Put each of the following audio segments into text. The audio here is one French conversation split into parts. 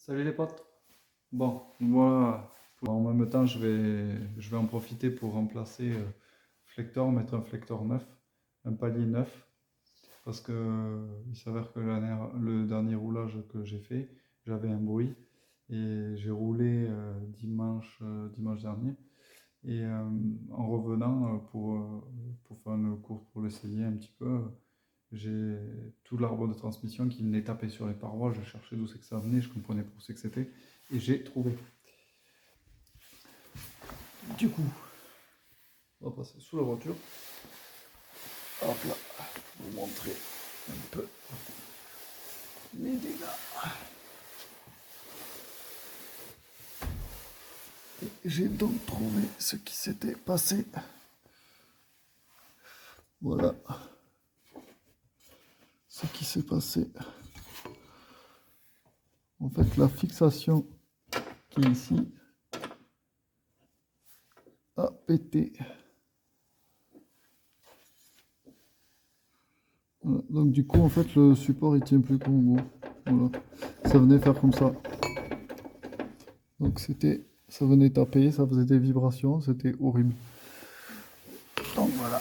Salut les potes. Bon, moi, en même temps, je vais en profiter pour remplacer flector, mettre un flector neuf, un palier neuf, parce que il s'avère que le dernier roulage que j'ai fait, j'avais un bruit et j'ai roulé dimanche dernier. Et en revenant pour faire une course pour l'essayer un petit peu, j'ai tout l'arbre de transmission qui venait taper sur les parois. Je cherchais d'où c'est que ça venait, je comprenais pas où c'est que c'était, et j'ai trouvé. Du coup, on va passer sous la voiture. Hop là, pour vous montrer un peu les dégâts. Et j'ai donc trouvé ce qui s'était passé. Voilà ce qui s'est passé. En fait, la fixation qui est ici a pété. Voilà. Donc du coup, en fait, le support il tient plus qu'en gros. Voilà. Ça venait faire comme ça. Donc ça venait taper, ça faisait des vibrations, c'était horrible. Donc voilà.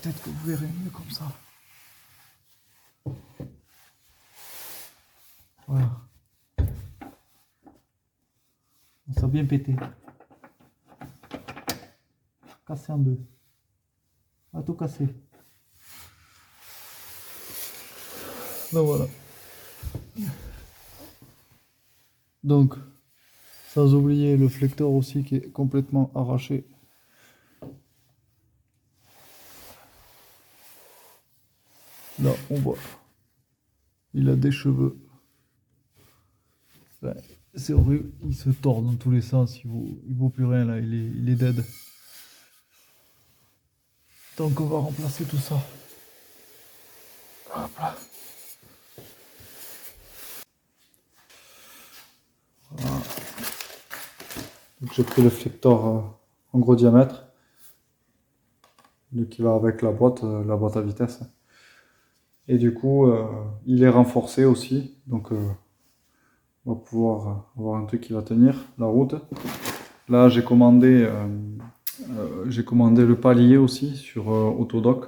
Peut-être que vous verrez mieux comme ça. Voilà. Ça a bien pété. Cassé en deux. On a tout cassé. Donc voilà. Donc, sans oublier le flector aussi qui est complètement arraché. Là, on voit. Il a des cheveux. Ouais, c'est horrible. Il se tord dans tous les sens. Il vaut plus rien là. Il est dead. Donc, on va remplacer tout ça. Hop là. Voilà. Donc, j'ai pris le flector en gros diamètre. Qui va avec la boîte à vitesse. Et du coup, il est renforcé aussi, donc on va pouvoir avoir un truc qui va tenir la route. Là, j'ai commandé le palier aussi sur Autodoc.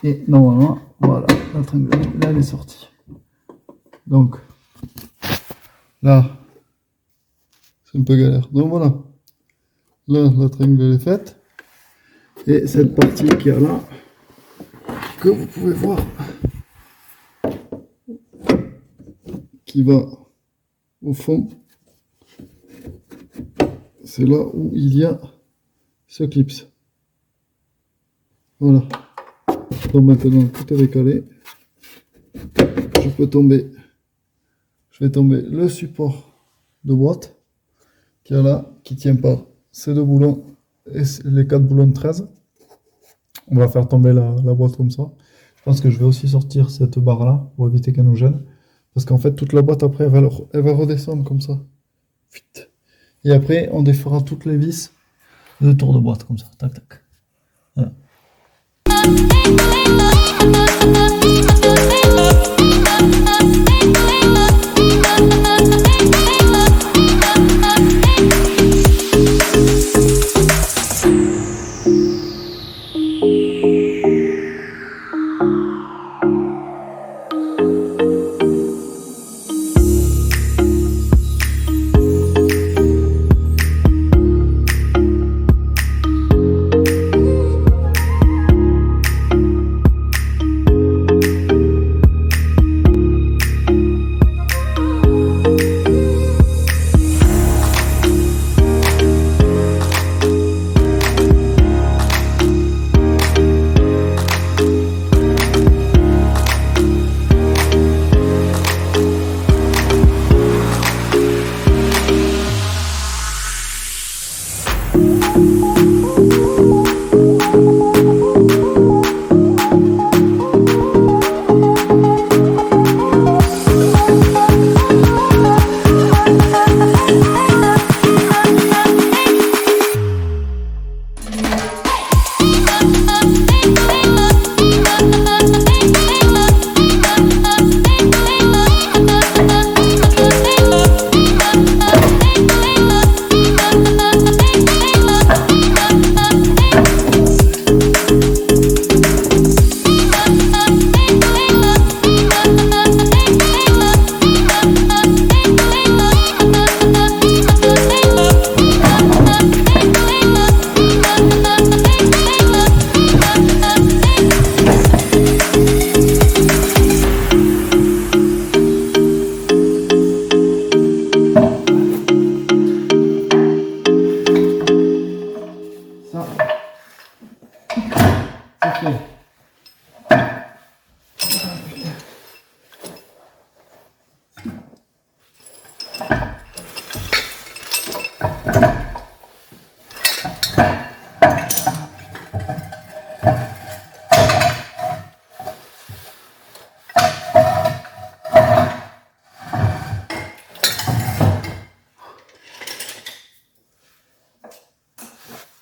Et normalement, voilà, la tringlerie, là, elle est sortie. Donc, là, c'est un peu galère. Donc voilà, là, la tringle est faite. Et cette partie qui est là, que vous pouvez voir, qui va au fond, c'est là où il y a ce clips. Voilà. Donc maintenant tout est décalé. Je vais tomber le support de boîte qui est là, qui tient pas ces deux boulons et les 4 boulons de 13. On va faire tomber la boîte comme ça. Je pense que je vais aussi sortir cette barre là pour éviter qu'elle nous gêne. Parce qu'en fait toute la boîte après elle va redescendre comme ça. Vite. Et après on défera toutes les vis de tour de boîte comme ça. Tac tac. Voilà.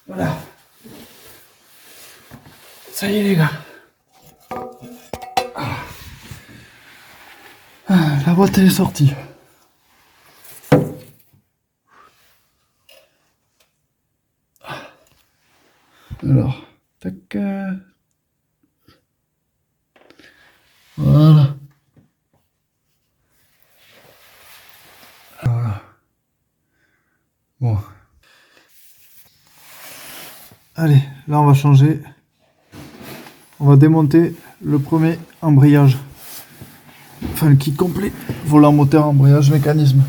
Voilà. Ça y est les gars. La boîte elle est sortie. Alors, tac. Voilà. Voilà. Bon. Allez, là on va changer. On va démonter le premier embrayage. Enfin le kit complet. Volant, moteur, embrayage, mécanisme.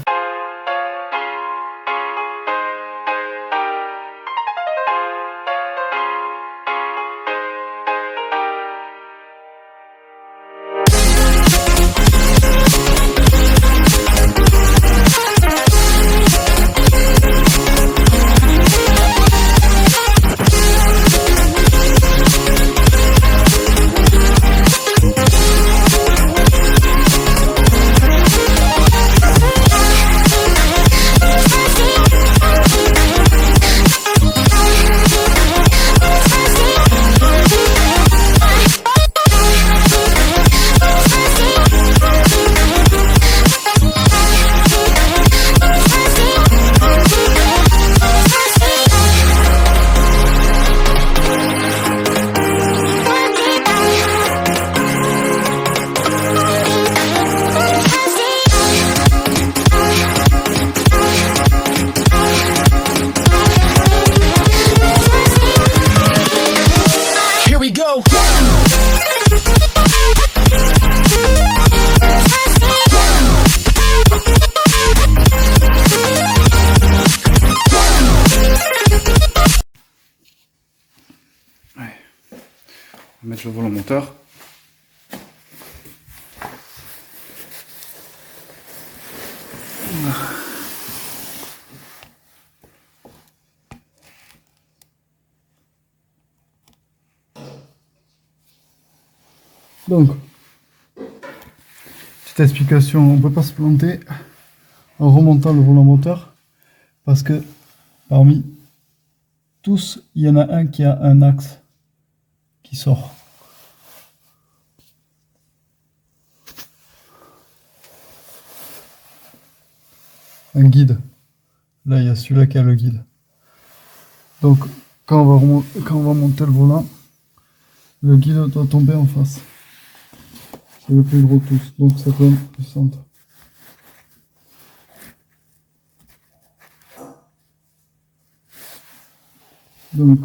On va mettre le volant moteur. Donc, petite explication, on ne peut pas se planter en remontant le volant moteur parce que parmi tous, il y en a un qui a un axe qui sort. Un guide. Là, il y a celui-là qui a le guide. Donc, quand on va monter le volant, le guide doit tomber en face. C'est le plus gros de tous, donc ça tombe au centre. Donc,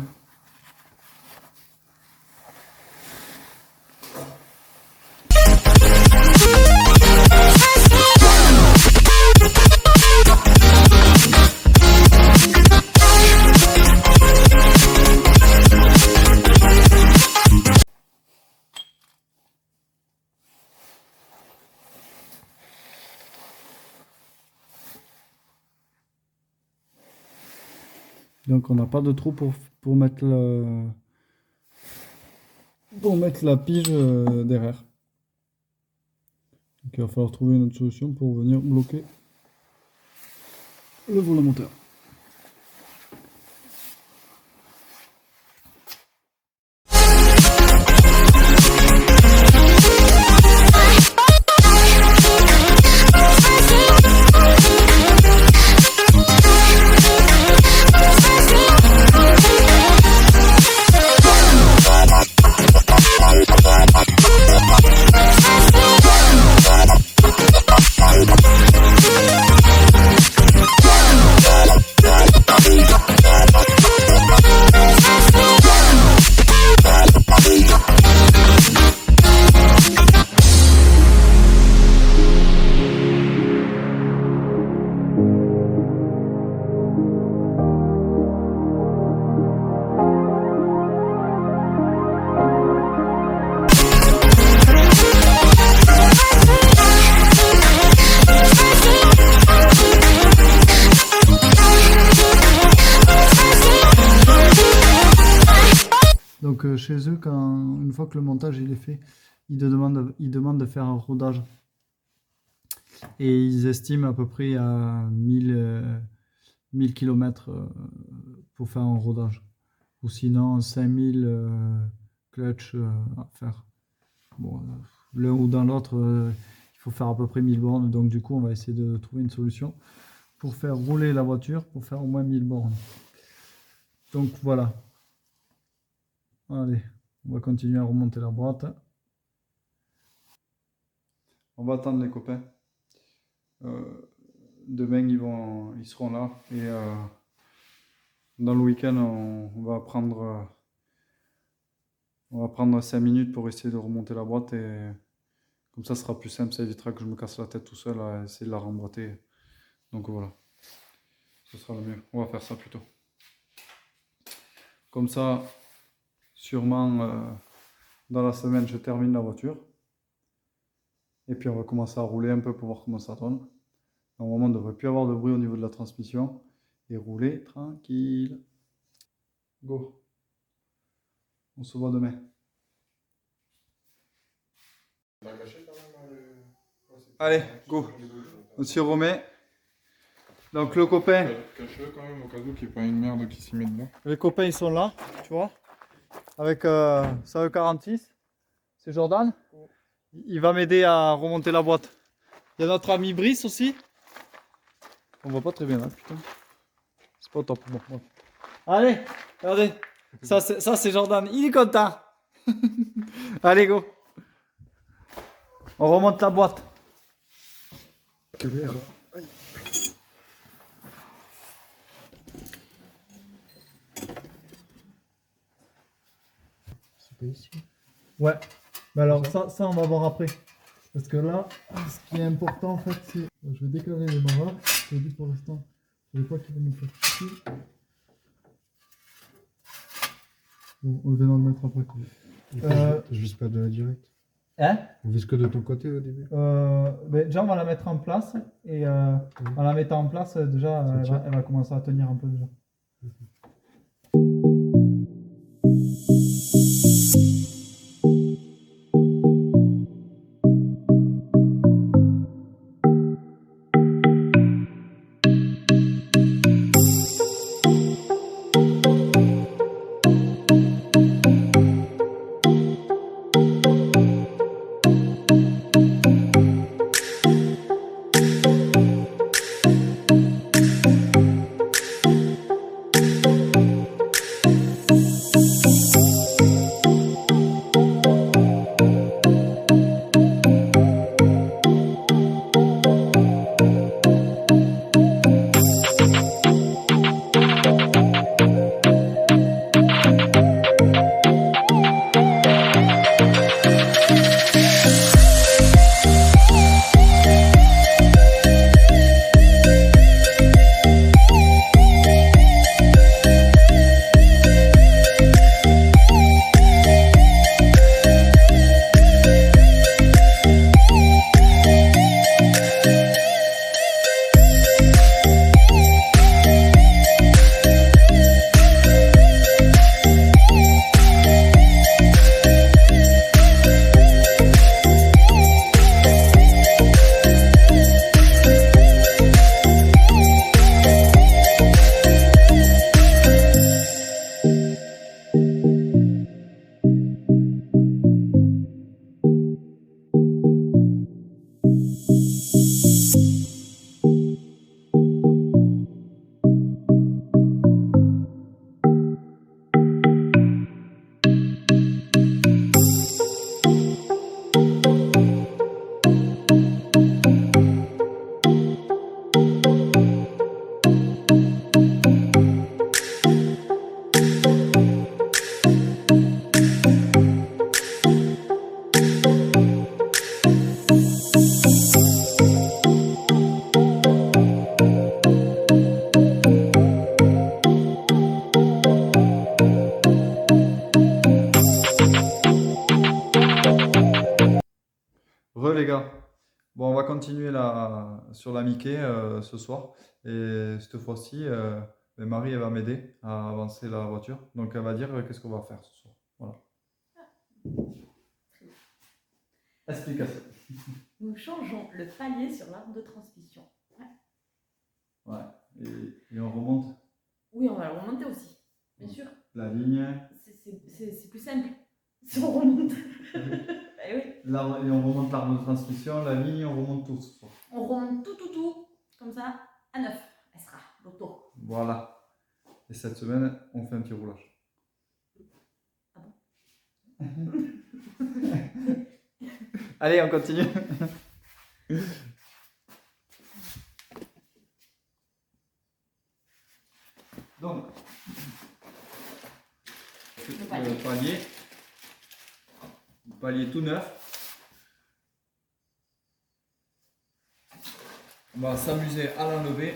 on n'a pas de trou pour mettre la pige derrière. Donc il va falloir trouver une autre solution pour venir bloquer le volant moteur. Donc chez eux, une fois que le montage il est fait, ils demandent de faire un rodage. Et ils estiment à peu près à 1000 km pour faire un rodage. ou sinon 5000 clutch à faire. Bon, l'un ou dans l'autre, il faut faire à peu près 1000 bornes, donc du coup on va essayer de trouver une solution pour faire rouler la voiture, pour faire au moins 1000 bornes. Donc voilà. Allez, on va continuer à remonter la boîte. On va attendre les copains. Demain ils seront là et dans le week-end on va prendre 5 minutes pour essayer de remonter la boîte et comme ça ce sera plus simple, ça évitera que je me casse la tête tout seul à essayer de la remboîter. Donc voilà, ce sera le mieux. On va faire ça plutôt. Comme ça, sûrement dans la semaine je termine la voiture. Et puis on va commencer à rouler un peu pour voir comment ça donne. Normalement, on ne devrait plus avoir de bruit au niveau de la transmission. Et rouler tranquille. Go. On se voit demain. Allez, go. On s'y remet. Donc le copain. Cache-le quand même au cas où qu'il n'y ait pas une merde qui s'y met dedans. Les copains ils sont là, tu vois. Avec sa E46. C'est Jordan. Il va m'aider à remonter la boîte. Il y a notre ami Brice aussi. On voit pas très bien là, putain. C'est pas top. Bon. Allez, regardez. Ça c'est Jordan. Il est content. Allez, go. On remonte la boîte. Que merde. C'est pas ici. Ouais. Mais alors ça on va voir après. Parce que là, ce qui est important en fait, c'est... Je vais décaler les barres. Je dis pour l'instant, je ne sais pas qui va me faire ici. Bon, on vient d'en le mettre après. Je vise pas de la directe. Hein? On vise que de ton côté au début. Mais déjà on va la mettre en place et en la mettant en place déjà elle va commencer à tenir un peu déjà. Les gars, bon on va continuer sur la Mickey ce soir et cette fois-ci Marie elle va m'aider à avancer la voiture donc elle va dire qu'est-ce qu'on va faire ce soir. Voilà. Explication. Nous changeons le palier sur l'arbre de transmission. Ouais. Et on remonte. Oui, on va le remonter aussi, bien sûr. la ligne. C'est plus simple. Si on remonte. Eh oui. Là, et on remonte l'arbre de transmission, la ligne, on remonte tout ce soir. On remonte tout, comme ça, à 9. Elle sera l'auto. Voilà. Et cette semaine, on fait un petit roulage. Ah bon? Allez, on continue. Donc, le palier tout neuf. On va s'amuser à l'enlever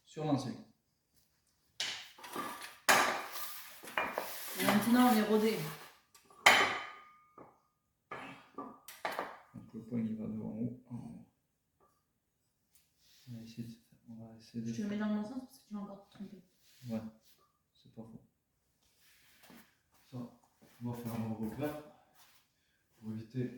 sur l'ancien. Et maintenant, on est rodé. Donc le point il va de en haut. On va essayer de... Je te le mets dans le bon sens parce que tu vas encore te tromper. Ouais, c'est pas faux. Ça, on va faire un repère pour éviter.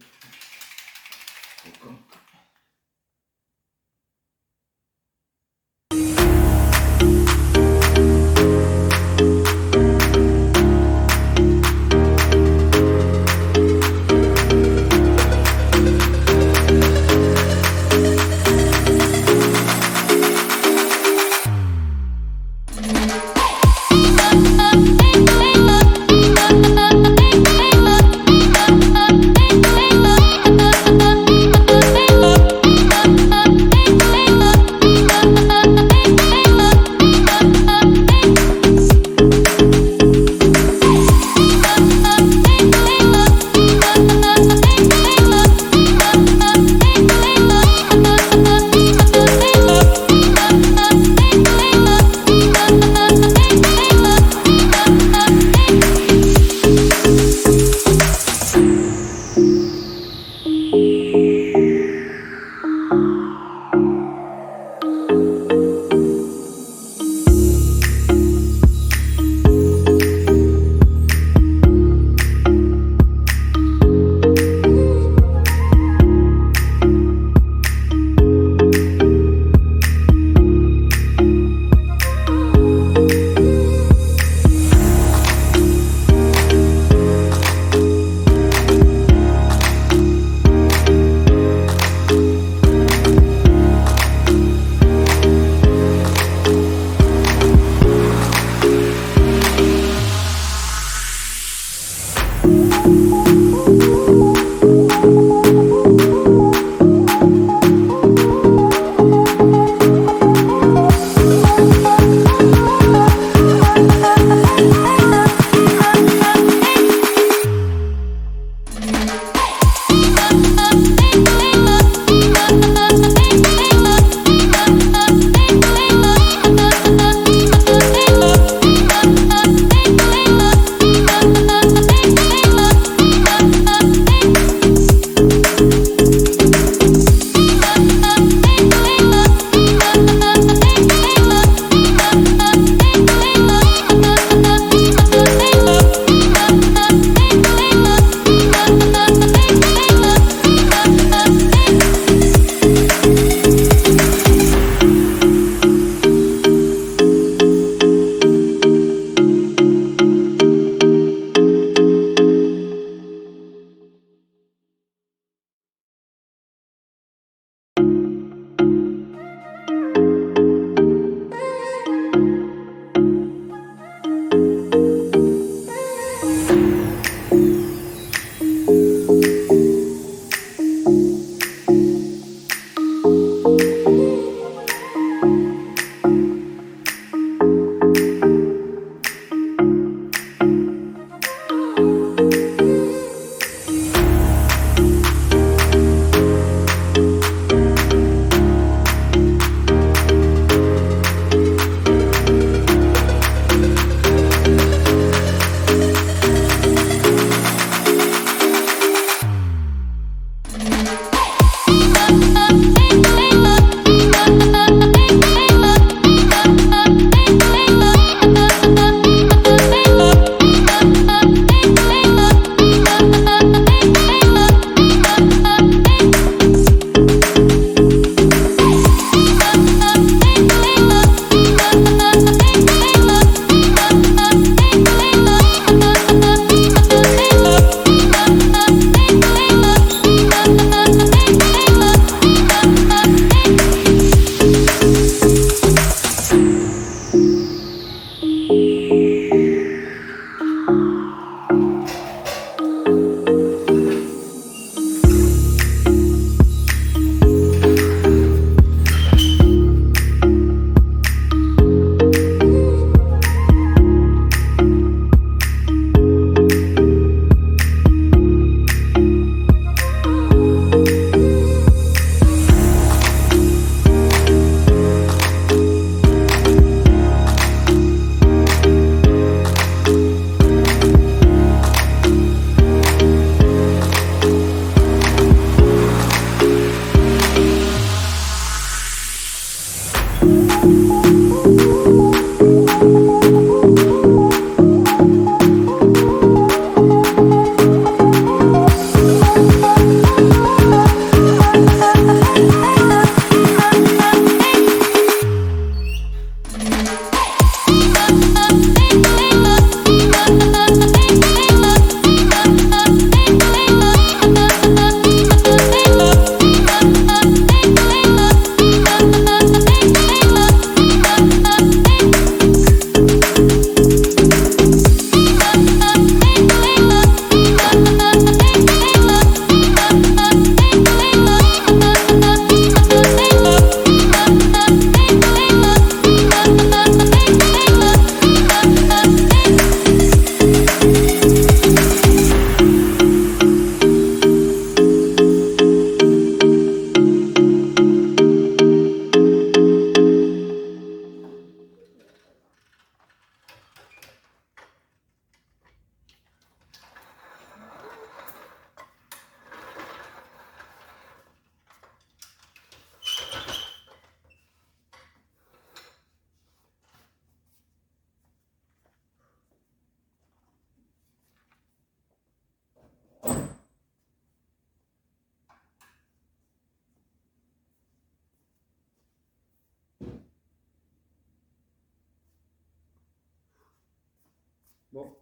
Bon,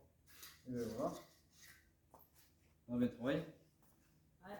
et voilà. On va bien travailler. Ouais.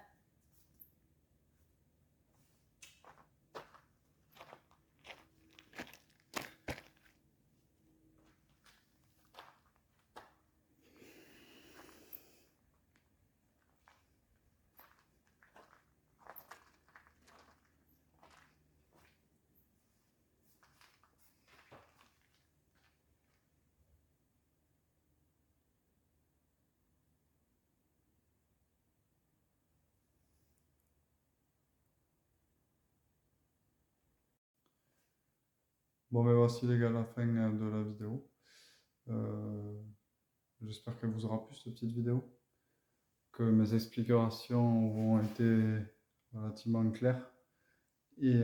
Bon, mais voici les gars la fin de la vidéo. J'espère qu'elle vous aura plu cette petite vidéo. Que mes explications auront été relativement claires. Et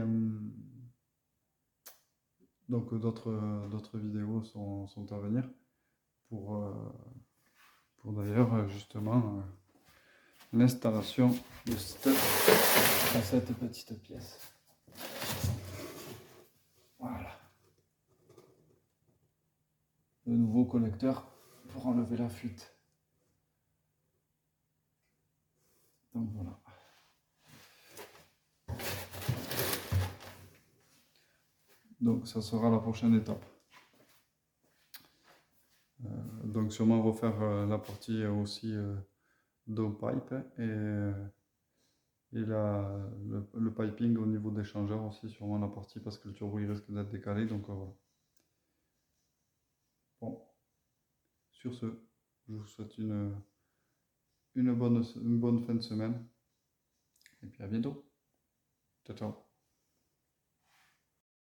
donc d'autres vidéos sont à venir pour d'ailleurs justement l'installation de cette petite pièce. Voilà. Le nouveau connecteur pour enlever la fuite. Donc voilà. Donc ça sera la prochaine étape. Donc sûrement refaire la partie aussi downpipe et le piping au niveau des changeurs aussi, sûrement la partie parce que le turbo il risque d'être décalé. Donc voilà. Bon, sur ce, je vous souhaite une bonne fin de semaine et puis à bientôt. Ciao ciao.